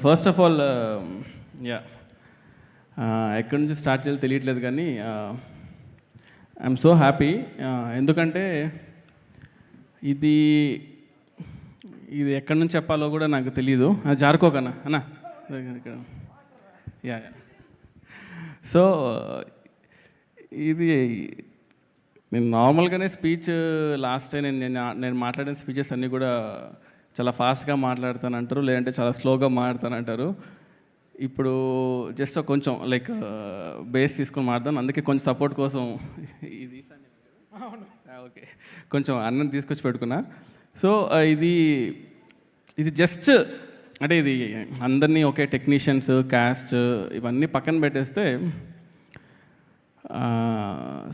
First of all yeah ఎక్కడి నుంచి start చేయాలో తెలియట్లేదు కానీ ఐఎమ్ సో హ్యాపీ. ఎందుకంటే ఇది ఇది ఎక్కడి నుంచి చెప్పాలో కూడా నాకు తెలీదు. జారుకోకన్నా అన్నా ఇక్కడ యా. సో ఇది నేను నార్మల్గానే స్పీచ్ లాస్ట్ టైం నేను మాట్లాడిన స్పీచెస్ అన్నీ కూడా చాలా ఫాస్ట్గా మాట్లాడతానంటారు, లేదంటే చాలా స్లోగా మాట్లాడతానంటారు. ఇప్పుడు జస్ట్ కొంచెం లైక్ బేస్ తీసుకొని మాట్లాడతాను, అందుకే కొంచెం సపోర్ట్ కోసం ఇది ఓకే కొంచెం అన్నం తీసుకొచ్చి పెట్టుకున్నా. సో ఇది జస్ట్ అంటే ఇది అందరినీ ఒకే టెక్నీషియన్స్ క్యాస్ట్ ఇవన్నీ పక్కన పెట్టేస్తే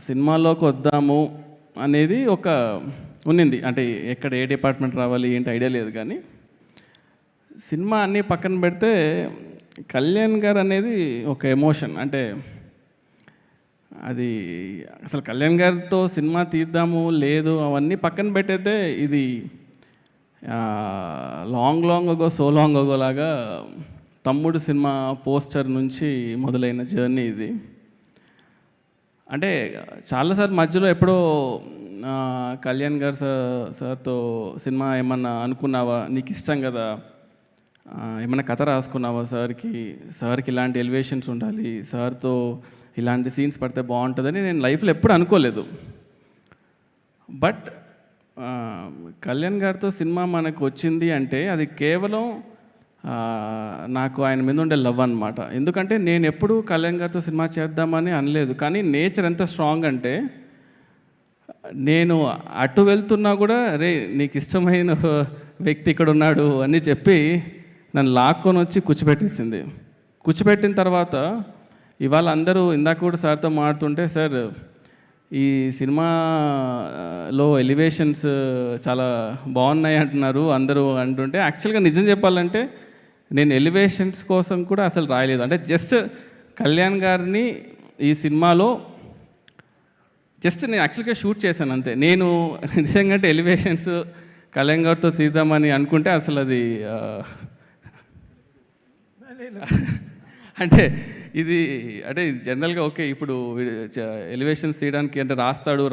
సినిమాలోకి వద్దాము అనేది ఒక ఉన్నింది. అంటే ఎక్కడ ఏ డిపార్ట్మెంట్ రావాలి ఏంటి ఐడియా లేదు, కానీ సినిమా అన్నీ పక్కన పెడితే కళ్యాణ్ గారు అనేది ఒక ఎమోషన్. అంటే అది అసలు కళ్యాణ్ గారితో సినిమా తీద్దాము లేదు అవన్నీ పక్కన పెట్టయితే ఇది long ago so long ago లాగా తమ్ముడు సినిమా పోస్టర్ నుంచి మొదలైన జర్నీ ఇది. అంటే చాలాసార్లు మధ్యలో ఎప్పుడో కళ్యాణ్ గారు సార్తో సినిమా ఏమన్నా అనుకున్నావా, నీకు ఇష్టం కదా, ఏమన్నా కథ రాసుకున్నావా సార్కి ఇలాంటి ఎలివేషన్స్ ఉండాలి, సార్తో ఇలాంటి సీన్స్ పడితే బాగుంటుందని నేను లైఫ్లో ఎప్పుడు అనుకోలేదు. బట్ కళ్యాణ్ గారితో సినిమా మనకు వచ్చింది అంటే అది కేవలం నాకు ఆయన మీద ఉండే లవ్ అనమాట. ఎందుకంటే నేను ఎప్పుడు కళ్యాణ్ గారితో సినిమా చేద్దామని అనలేదు, కానీ నేచర్ ఎంత స్ట్రాంగ్ అంటే నేను అటు వెళ్తున్నా కూడా రే నీకు ఇష్టమైన వ్యక్తి ఇక్కడ ఉన్నాడు అని చెప్పి నన్ను లాక్కొని వచ్చి కూర్చోబెట్టేసింది. కూర్చోబెట్టిన తర్వాత ఇవాళ అందరూ ఇందాక కూడా సార్తో మాడుతుంటే, సార్ ఈ సినిమాలో ఎలివేషన్స్ చాలా బాగున్నాయి అంటున్నారు అందరూ అంటుంటే, యాక్చువల్గా నిజం చెప్పాలంటే నేను ఎలివేషన్స్ కోసం కూడా అసలు రాయలేదు. అంటే జస్ట్ కళ్యాణ్ గారిని ఈ సినిమాలో జస్ట్ నేను యాక్చువల్గా షూట్ చేశాను అంతే. నేను నిజంగా అంటే ఎలివేషన్స్ కళ్యాణ్ గారితో తీద్దామని అనుకుంటే అసలు అది అంటే ఇది జనరల్గా ఓకే ఇప్పుడు ఎలివేషన్స్ తీయడానికి అంటే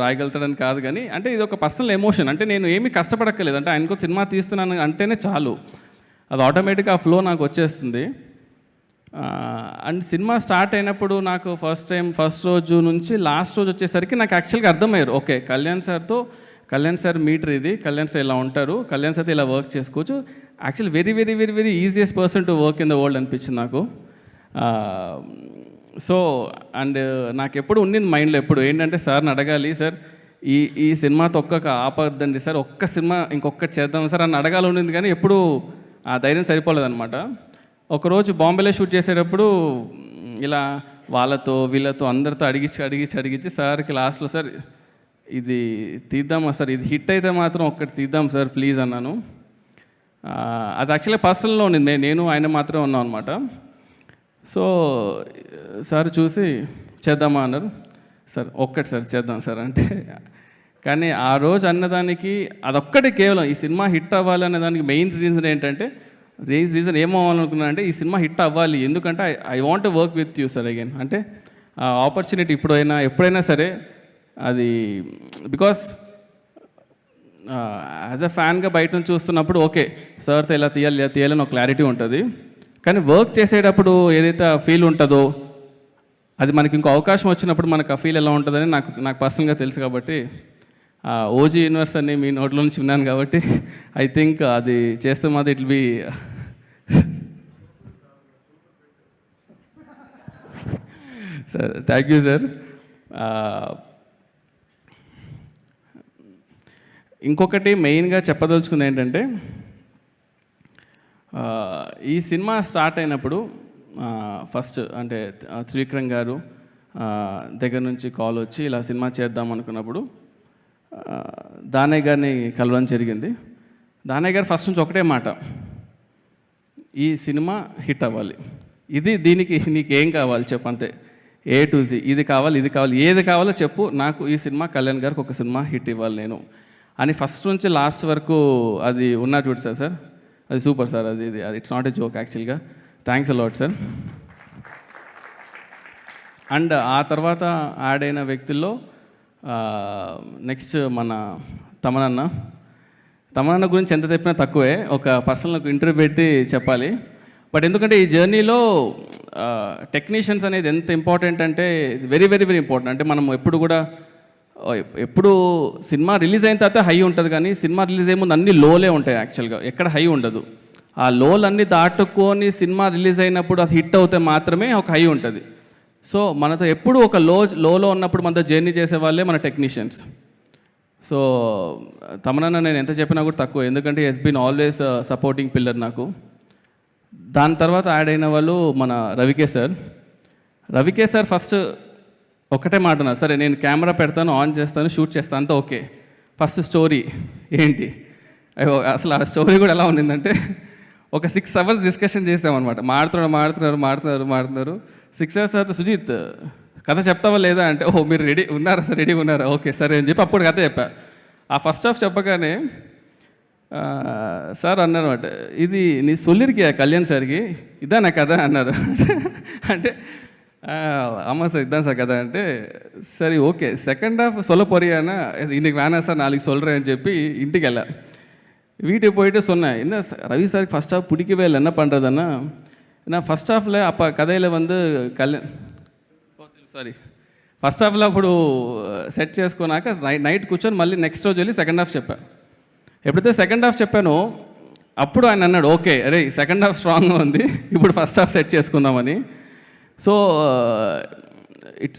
రాయగలుగుతాడని కాదు, కానీ అంటే ఇది ఒక పర్సనల్ ఎమోషన్. అంటే నేను ఏమీ కష్టపడక్కర్లేదు, అంటే ఆయనకు సినిమా తీస్తున్నాను అంటేనే చాలు, అది ఆటోమేటిక్గా ఆ ఫ్లో నాకు వచ్చేస్తుంది. అండ్ సినిమా స్టార్ట్ అయినప్పుడు నాకు ఫస్ట్ రోజు నుంచి లాస్ట్ రోజు వచ్చేసరికి నాకు యాక్చువల్గా అర్థమయ్యారు, ఓకే కళ్యాణ్ సార్ మీటర్ ఇది, కళ్యాణ్ సార్ ఇలా ఉంటారు, కళ్యాణ్ సార్ ఇలా వర్క్ చేసుకోవచ్చు. Actually very very very very easiest person to work in the world అనిపించింది నాకు. సో అండ్ నాకు ఎప్పుడు ఉండింది మైండ్లో ఎప్పుడు ఏంటంటే సార్ని అడగాలి, సార్ ఈ సినిమాతో ఆపద్దండి సార్, ఒక్క సినిమా ఇంకొకటి చేద్దాం సార్ అని అడగాలి ఉండింది, కానీ ఎప్పుడు ఆ ధైర్యం సరిపోలేదన్నమాట. ఒకరోజు బాంబేలో షూట్ చేసేటప్పుడు ఇలా వాళ్ళతో వీళ్ళతో అందరితో అడిగించి సార్కి లాస్ట్లో సార్ ఇది తీద్దామా సార్, ఇది హిట్ అయితే మాత్రం ఒక్కటి తీద్దాం సార్ ప్లీజ్ అన్నాను. అది యాక్చువల్లీ పర్సనల్లో ఉండింది, నేను ఆయన మాత్రమే ఉన్నాం అనమాట. సో సార్ చూసి చేద్దామా అన్నారు. సార్ ఒక్కటి సార్ చేద్దాం సార్ అంటే, కానీ ఆ రోజు అన్నదానికి అదొక్కటి కేవలం ఈ సినిమా హిట్ అవ్వాలి అనే దానికి మెయిన్ రీజన్ ఏంటంటే ఏమవ్వాలనుకున్నాను అంటే ఈ సినిమా హిట్ అవ్వాలి, ఎందుకంటే I want to work with you sir again. అంటే ఆ ఆపర్చునిటీ ఎప్పుడైనా సరే అది బికాస్ యాజ్ అ ఫ్యాన్గా బయట నుంచి చూస్తున్నప్పుడు ఓకే సార్తో ఇలా తీయాలని ఒక క్లారిటీ ఉంటుంది, కానీ వర్క్ చేసేటప్పుడు ఏదైతే ఫీల్ ఉంటుందో అది మనకి ఇంకో అవకాశం వచ్చినప్పుడు మనకు ఆ ఫీల్ ఎలా ఉంటుందని నాకు పర్సనల్గా తెలుసు. కాబట్టి ఓజీ యూనివర్స్ అని మీ నోట్లో నుంచి విన్నాను కాబట్టి ఐ థింక్ అది చేస్తే మాత్రం it will be sir. Thank you sir. ఇంకొకటి మెయిన్గా చెప్పదలుచుకుంది ఏంటంటే ఈ సినిమా స్టార్ట్ అయినప్పుడు ఫస్ట్ అంటే త్రివిక్రమ్ గారు దగ్గర నుంచి కాల్ వచ్చి ఇలా సినిమా చేద్దాం అనుకున్నప్పుడు దానయ్య గారిని కలవడం జరిగింది. దానయ్య గారు ఫస్ట్ నుంచి ఒకటే మాట, ఈ సినిమా హిట్ అవ్వాలి, దీనికి నీకేం కావాలి చెప్పు అంతే, A to Z ఇది కావాలి ఏది కావాలో చెప్పు, నాకు ఈ సినిమా కళ్యాణ్ గారికి ఒక సినిమా హిట్ ఇవ్వాలి నేను అని ఫస్ట్ నుంచి లాస్ట్ వరకు అది ఉన్నా చూడు సార్ అది సూపర్ సార్, అది ఇట్స్ నాట్ ఎ జోక్ యాక్చువల్గా. Thanks a lot sir. అండ్ ఆ తర్వాత యాడ్ అయిన వ్యక్తుల్లో నెక్స్ట్ మన తమనన్న గురించి ఎంత చెప్పినా తక్కువే, ఒక పర్సనల్ ఇంటర్వ్యూ పెట్టి చెప్పాలి. బట్ ఎందుకంటే ఈ జర్నీలో టెక్నీషియన్స్ అనేది ఎంత ఇంపార్టెంట్ అంటే వెరీ వెరీ వెరీ ఇంపార్టెంట్. అంటే మనం ఎప్పుడు సినిమా రిలీజ్ అయిన తర్వాత హై ఉంటుంది, కానీ సినిమా రిలీజ్ అయ్యే ముందు అన్ని లోలే ఉంటాయి యాక్చువల్గా, ఎక్కడ హై ఉండదు. ఆ లోలన్నీ దాటుకొని సినిమా రిలీజ్ అయినప్పుడు అది హిట్ అవుతే మాత్రమే ఒక హై ఉంటుంది. సో మనతో ఎప్పుడు ఒక లోలో ఉన్నప్పుడు మనతో జర్నీ చేసే వాళ్ళే మన టెక్నీషియన్స్. సో తమనన్న నేను ఎంత చెప్పినా కూడా తక్కువ, ఎందుకంటే he's been always supporting pillar నాకు. దాని తర్వాత యాడ్ అయిన వాళ్ళు మన రవికే సార్ ఫస్ట్ ఒకటే మాట ఉన్నారు, సరే నేను కెమెరా పెడతాను, ఆన్ చేస్తాను, షూట్ చేస్తాను, అంతా ఓకే. ఫస్ట్ స్టోరీ ఏంటి, అసలు ఆ స్టోరీ కూడా ఎలా ఉండిందంటే ఒక 6 hours డిస్కషన్ చేసామన్నమాట. మాడుతున్నారు 6 hours తర్వాత సుజిత్ కథ చెప్తావా లేదా అంటే, ఓహో మీరు రెడీగా ఉన్నారా, ఓకే సరే అని చెప్పి అప్పుడు కథ చెప్పా. ఆ ఫస్ట్ హాఫ్ చెప్పగానే సార్ అన్నారన్నమాట, ఇది నీ సొల్లిరికి కళ్యాణ్ సార్కి ఇదా నా కథ అన్నారు. అంటే ஆமாம் சார் இதுதான் சார் கதை అంటే సరే ఓకే సెకండ్ హాఫ్ சொல்ல போறியானா இன்னைக்கு வேணாம் சார் நாளைக்கு சொல்கிறேன் అని చెప్పి ఇంటికి వెళ్ళా. வீட்டுக்கு போயிட்டு சொன்னேன், என்ன ரவி சாருக்கு ஃபஸ்ட் ஹாஃப் பிடிக்கவே இல்லை, என்ன பண்ணுறதுன்னா நான் ఫస్ట్ హాఫ్లో அப்போ కథలో வந்து ఫస్ట్ హాఫ్లో అప్పుడు సెట్ చేసుకున్నాక నైట్ కూర్చొని మళ్ళీ నెక్స్ట్ రోజు వెళ్ళి సెకండ్ హాఫ్ చెప్పా. ఎప్పుడైతే సెకండ్ హాఫ్ చెప్పానో అప్పుడు ఆయన అన్నాడు, ఓకే అరే సెకండ్ హాఫ్ స్ట్రాంగ్గా ఉంది, ఇప్పుడు ఫస్ట్ హాఫ్ సెట్ చేసుకుందామని. సో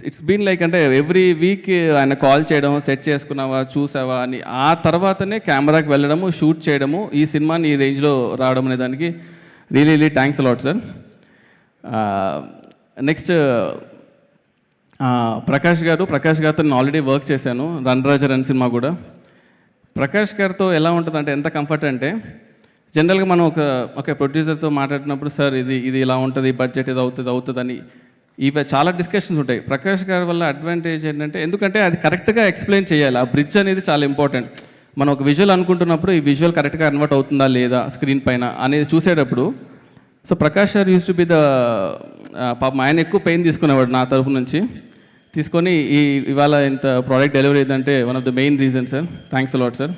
ఇట్స్ బీన్ లైక్, అంటే ఎవ్రీ వీక్ ఆయన కాల్ చేయడం, సెట్ చేసుకున్నావా చూసావా అని, ఆ తర్వాతనే కెమెరాకి వెళ్ళడము, షూట్ చేయడము, ఈ సినిమాని ఈ రేంజ్లో రావడం అనే దానికి really thanks a lot sir. Next Prakash గారితో నేను ఆల్రెడీ వర్క్ చేశాను, రన్ రాజా రన్ సినిమా కూడా. ప్రకాష్ గారితో ఎలా ఉంటుందంటే ఎంత కంఫర్ట్ అంటే, జనరల్గా మనం ఒక ప్రొడ్యూసర్తో మాట్లాడినప్పుడు సార్ ఇది ఇలా ఉంటుంది, బడ్జెట్ ఇది అవుతుంది అని ఇవి చాలా డిస్కషన్స్ ఉంటాయి. ప్రకాష్ గారి వల్ల అడ్వాంటేజ్ ఏంటంటే, ఎందుకంటే అది కరెక్ట్గా ఎక్స్ప్లెయిన్ చేయాలి. ఆ బ్రిడ్జ్ అనేది చాలా ఇంపార్టెంట్. మనం ఒక విజువల్ అనుకుంటున్నప్పుడు ఈ విజువల్ కరెక్ట్గా కన్వర్ట్ అవుతుందా లేదా స్క్రీన్ పైన అనేది చూసేటప్పుడు, సో ప్రకాష్ గారు యూస్ టు బి ద పాపం, ఆయన ఎక్కువ పెయిన్ తీసుకునేవాడు నా తరపు నుంచి తీసుకొని ఇవాళ ఇంత ప్రోడక్ట్ డెలివరీ అయిందంటే one of the main reason sir. Thanks a lot sir.